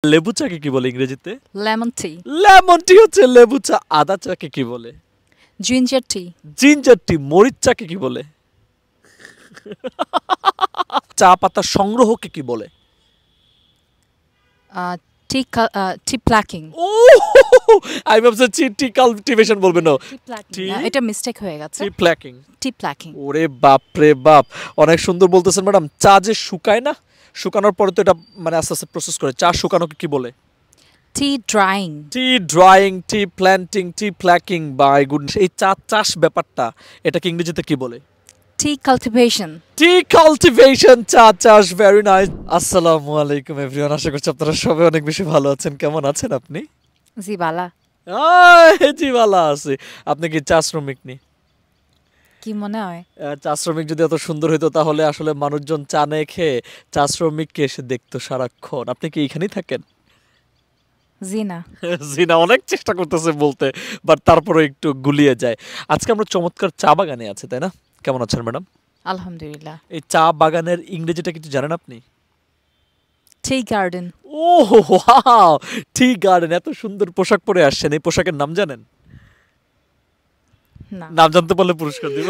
লেবু চাকে কি বলে ইংরেজিতে? Lemon tea. লেমন টি হচ্ছে লেবু চা। আদা চাকে কি বলে? Ginger tea. Ginger tea. মরিচ চাকে কি বলে? চা পাতা সংগ্রহকে কি বলে? টি প্ল্যাকিং। ও আমি ভাবছি টি কাল্টিভেশন বলবে না। এটা মিস্টেক হয়ে গেছে। টি প্ল্যাকিং। টি প্ল্যাকিং। ওরে বাপ রে বাপ, অনেক সুন্দর বলতেছেন ম্যাডাম। চা যে শুকায় না, শুকানোর পরে তো এটা মানে আস্তে আস্তে প্রসেস করে, চা শুকানোকে কি বলে? Tea drying. Tea drying, tea planting, tea plucking. By goodness, এই চা চাষ ব্যাপারটা এটাকে ইংরেজিতে কি বলে? টি কাল্টিভেশন। টি কাল্টিভেশন, চা চাষ। Very nice. আসসালামু আলাইকুম এভরিওয়ান, আশা করছি আপনারা সবাই অনেক বেশি ভালো আছেন। কেমন আছেন আপনি? জি বালা। জি ভালো আছি। আপনি কি চা শ্রমিক নি? কি মনে হয়? চা শ্রমিক যদি এত সুন্দর হইতো তাহলে আসলে মানুষজন চা নিয়ে খেয়ে চা শ্রমিককে এসে দেখতো সারাক্ষণ। আপনি কি এইখানেই থাকেন? জি না। জি না, অনেক চেষ্টা করতেছে বলতে, বাট তারপরে একটু গুলিয়ে যায়। আজকে আমরা চমৎকার চা বাগানে আছি, তাই না? কেমন আছেন ম্যাডাম? আলহামদুলিল্লাহ। এই চা বাগানের ইংরেজিটা কিছু জানেন আপনি? Tea garden. ও ওয়াও, টি গার্ডেন। এত সুন্দর পোশাক পরে আসছেন, এই পোশাকের নাম জানেন? না। নাম জানতে পারলে পুরস্কার দিব।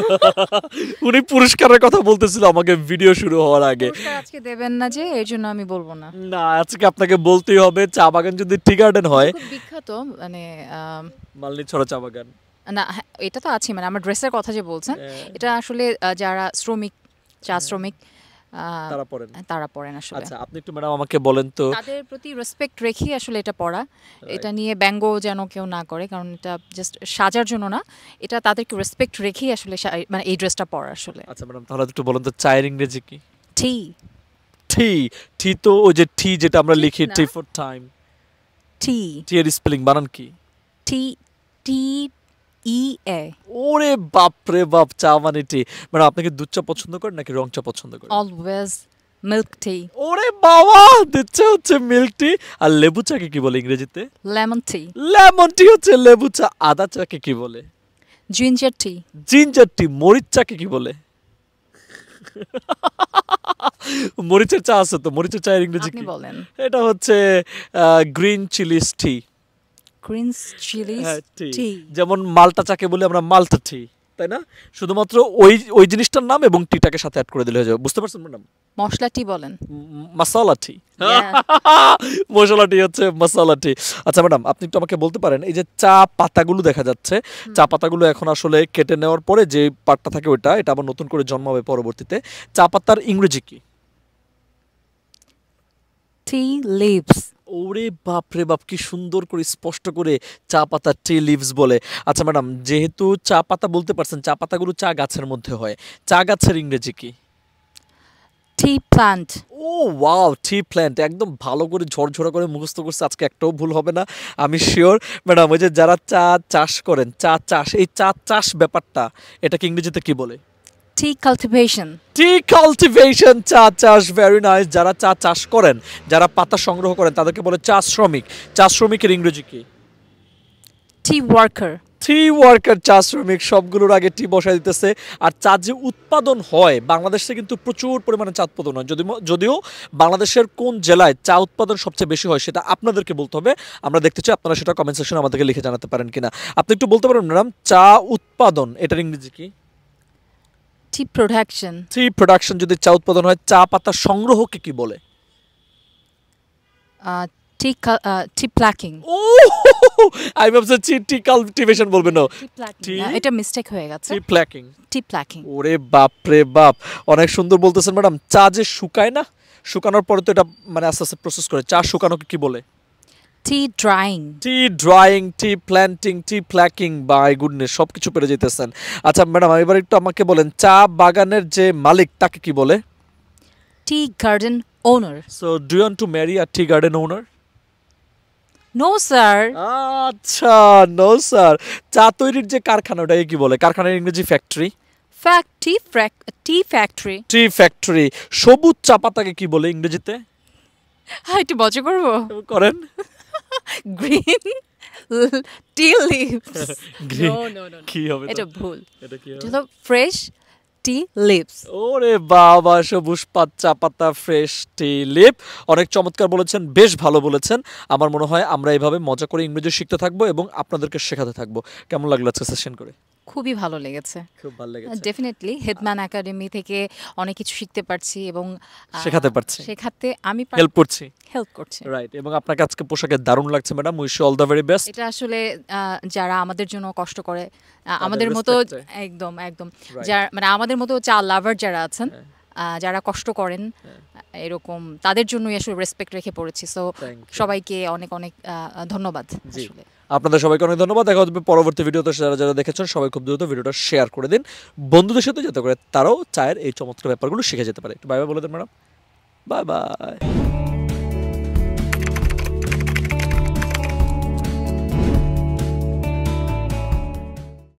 উনি পুরস্কারের কথা বলতেছিল আমাকে ভিডিও শুরু হওয়ার আগে। পুরস্কার আজকে দেবেন না যে, এর জন্য আমি বলবো না। না, আজকে আপনাকে বলতেই হবে। চা বাগান যদি টি গার্ডেন হয়, খুব বিখ্যাত, মানে মালনী ছড়া চা বাগান। না, এটা তো আছে, মানে আমার ড্রেসের কথা যে বলছেন, এটা আসলে যারা শ্রমিক, চা শ্রমিক, তারা পড়েন আসলে। আচ্ছা, আপনি একটু ম্যাডাম আমাকে বলেন তো, তাদের প্রতি রেসপেক্ট রেখে আসলে এটা পড়া। এটা নিয়ে ব্যঙ্গ যেন কেউ না করে, কারণ এটা জাস্ট সাজার জন্য না, এটা তাদেরকে রেসপেক্ট রেখেই আসলে মানে এই ড্রেসটা পরা আসলে। আচ্ছা ম্যাডাম, তাহলে একটু বলেন তো চায়ের ইংরেজি কি? টি। টি। টি তো ওই যে টি যেটা আমরা লিখি, টি ফর টাইম। টি। টি এর স্পেলিং বানান কি? টি টি ই এ। ওরে বাপ রে বাপ, চা মানে টি। ম্যাডাম, আপনি কি দুধ চা পছন্দ করেন নাকি রং চা পছন্দ করেন? Always milk tea. ওরে বাবা, দুধ চা হচ্ছে মিল্ক টি। আর লেবু চাকে কি বলে ইংরেজিতে? Lemon tea. লেমন টি হচ্ছে লেবু চা। আদা চাকে কি বলে? Ginger tea. Ginger tea. মরিচ চাকে কি বলে? মরিচের চা আছে তো, মরিচের চায়ের ইংরেজি কি? আপনি বলেন। এটা হচ্ছে গ্রিন চিলিস টি। গ্রিন চিলিস টি। যেমন মাল্টা চাকে বলে আমরা মাল্টা টি, তাই না? শুধুমাত্র ওই ওই জিনিসটার নাম এবং টিটাকে সাথে অ্যাড করে দিলে হয়ে যাবে। বুঝতে পারছেন ম্যাডাম? মশলা টি বলেন। মশলা টি। মশলা টি হচ্ছে মশলা টি। আচ্ছা ম্যাডাম, আপনি একটু আমাকে বলতে পারেন, এই যে চা পাতাগুলো দেখা যাচ্ছে, চা পাতাগুলো এখন আসলে কেটে নেওয়ার পরে যে পাটটা থাকে ওইটা, এটা আবার নতুন করে জন্মাবে পরবর্তীতে। চা পাতার ইংরেজি কি? টি লিভস। ওরে বাপ রে বাপ, কি সুন্দর করে স্পষ্ট করে চা পাতা টি লিভস বলে। আচ্ছা ম্যাডাম, যেহেতু চা পাতা বলতে পারছেন, চা পাতাগুলো চা গাছের মধ্যে হয়, চা গাছের ইংরেজি কি? টি প্ল্যান্ট। ও ওয়াও, টি প্ল্যান্ট। একদম ভালো করে ঝরঝরা করে মুখস্থ করছে, আজকে একটাও ভুল হবে না আমি শিওর। ম্যাডাম, ওই যে যারা চা চাষ করেন, চা চাষ, এই চা চাষ ব্যাপারটা এটাকে ইংরেজিতে কি বলে? টি কাল্টিভেশন। টি কাল্টিভেশন, চা চাষ। Very nice. যারা চা চাষ করেন, যারা পাতা সংগ্রহ করেন, তাদেরকে বলে চা শ্রমিক। চা শ্রমিকের ইংরেজি কি? টি ওয়ার্কার। টি ওয়ার্কার, চা শ্রমিক। সবগুলোর আগে টি বসাই দিতেছে। আর চা যে উৎপাদন হয়, বাংলাদেশে কিন্তু প্রচুর পরিমাণে চা উৎপাদন হয়। যদিও বাংলাদেশের কোন জেলায় চা উৎপাদন সবচেয়ে বেশি হয় সেটা আপনাদেরকে বলতে হবে। আমরা দেখতে চাই আপনারা সেটা কমেন্ট সেকশনে আমাদেরকে লিখে জানাতে পারেন কিনা। আপনি একটু বলতে পারেন ম্যাডাম, চা উৎপাদন এটার ইংরেজি কি? টি প্রোডাকশন। টি প্রোডাকশন। যদি চা উৎপাদন হয়, চা পাতা সংগ্রহকে কি বলে? টি প্ল্যাকিং। ও আমি ভাবছি টি কাল্টিভেশন বলবে না। এটা মিস্টেক হয়ে গেছে। টি প্ল্যাকিং। টি প্ল্যাকিং। ওরে বাপ রে বাপ, অনেক সুন্দর বলতেছেন ম্যাডাম। চা যে শুকায় না, শুকানোর পরে তো এটা মানে আস্তে আস্তে প্রসেস করে, চা শুকানোকে কি বলে? Tea drying. Tea drying, tea planting, tea plucking. By goodness, সবকিছু পেরে যেতেছেন। আচ্ছা ম্যাডাম, এবার একটু আমাকে বলেন, চা বাগানের যে মালিক তাকে কি বলে? Tea garden owner. So do you want to marry a tea garden owner? No sir. আচ্ছা, নো স্যার। চা তৈরির যে কারখানা, ওটাকে কি বলে? কারখানার ইংরেজি factory. Tea factory. Tea factory. সবুজ চা পাতাকে কি বলে ইংরেজিতে? একটু মজা করবো? করেন। Green tea leaves. গ্রিন। কি হবে? এটা ভুল। এটা কি এটা হবে? হলো ফ্রেশ টি লিপস। ওরে বাবা, সবুজ পাত চা পাতা ফ্রেশ টি লিপ, অনেক চমৎকার বলেছেন, বেশ ভালো বলেছেন। আমার মনে হয় আমরা এইভাবে মজা করে ইংরেজি শিখতে থাকবো এবং আপনাদেরকে শেখাতে থাকবো। কেমন লাগলো আজকে সেশন করে? খুবই ভালো লেগেছে। খুব ভালো লেগেছে। ডেফিনেটলি হেডম্যান একাডেমি থেকে অনেক কিছু শিখতে পারছি এবং শেখাতে পারছি, শেখাতে আমি হেল্প করছি। হেল্প করছি। রাইট, এবং আপনাকে আজকে পোশাকে দারুণ লাগছে madam, wish you all the very best. এটা আসলে যারা আমাদের জন্য কষ্ট করে, তাদের আমাদের মতো respect চাই। একদম একদম Right. যারা মানে আমাদের মতো চা লাভার যারা আছেন, যারা কষ্ট করেন, এরকম তাদের জন্যই আসলে রেসপেক্ট রেখে পড়েছি। So Thank you. সবাইকে অনেক অনেক ধন্যবাদ জি। আসলে। আপনাদের সবাইকে অনেক ধন্যবাদ। দেখা হবে পরবর্তী ভিডিওতে। যারা যারা দেখেছেন সবাই খুব দ্রুত ভিডিওটা শেয়ার করে দিন বন্ধুদের সাথে, যাতে করে তারাও চায়ের এই চমৎকার ব্যাপারগুলো শিখে যেতে পারে। একটু বাই বাই বলে দেন ম্যাডাম। Bye bye.